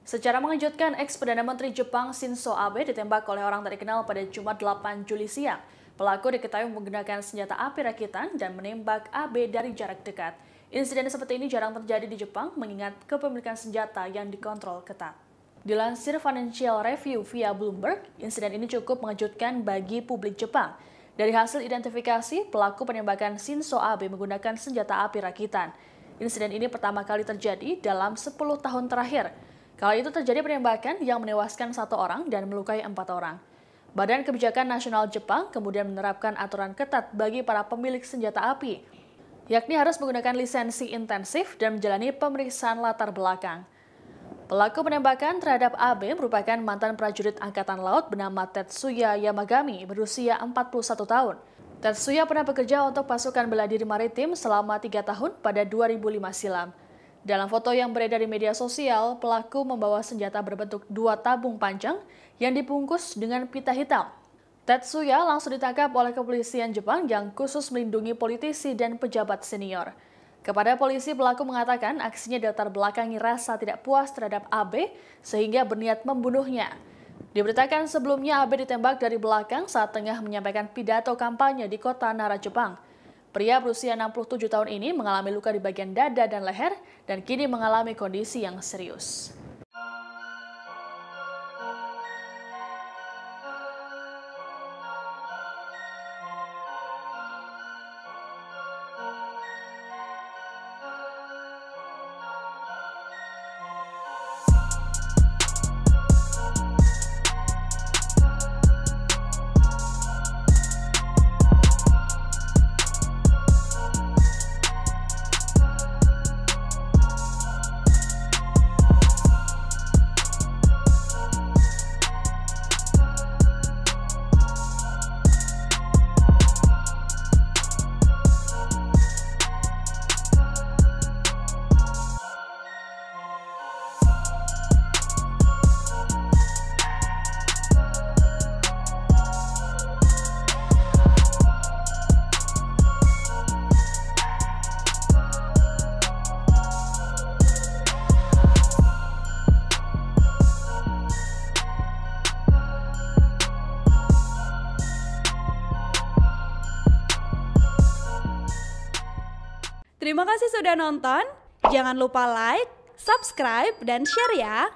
Secara mengejutkan, ex-Perdana Menteri Jepang Shinzo Abe ditembak oleh orang tak dikenal pada Jumat 8 Juli siang. Pelaku diketahui menggunakan senjata api rakitan dan menembak Abe dari jarak dekat. Insiden seperti ini jarang terjadi di Jepang, mengingat kepemilikan senjata yang dikontrol ketat. Dilansir Financial Review via Bloomberg, insiden ini cukup mengejutkan bagi publik Jepang. Dari hasil identifikasi, pelaku penembakan Shinzo Abe menggunakan senjata api rakitan. Insiden ini pertama kali terjadi dalam 10 tahun terakhir. Kali itu terjadi penembakan yang menewaskan 1 orang dan melukai 4 orang. Badan Kebijakan Nasional Jepang kemudian menerapkan aturan ketat bagi para pemilik senjata api, yakni harus menggunakan lisensi intensif dan menjalani pemeriksaan latar belakang. Pelaku penembakan terhadap Abe merupakan mantan prajurit Angkatan Laut bernama Tetsuya Yamagami berusia 41 tahun. Tetsuya pernah bekerja untuk pasukan bela diri maritim selama 3 tahun pada 2005 silam. Dalam foto yang beredar di media sosial, pelaku membawa senjata berbentuk 2 tabung panjang yang dibungkus dengan pita hitam. Tetsuya langsung ditangkap oleh kepolisian Jepang yang khusus melindungi politisi dan pejabat senior. Kepada polisi, pelaku mengatakan aksinya dilatar belakangi rasa tidak puas terhadap Abe sehingga berniat membunuhnya. Diberitakan sebelumnya Abe ditembak dari belakang saat tengah menyampaikan pidato kampanye di kota Nara, Jepang. Pria berusia 67 tahun ini mengalami luka di bagian dada dan leher dan kini mengalami kondisi yang serius. Terima kasih sudah nonton. Jangan lupa like, subscribe, dan share ya.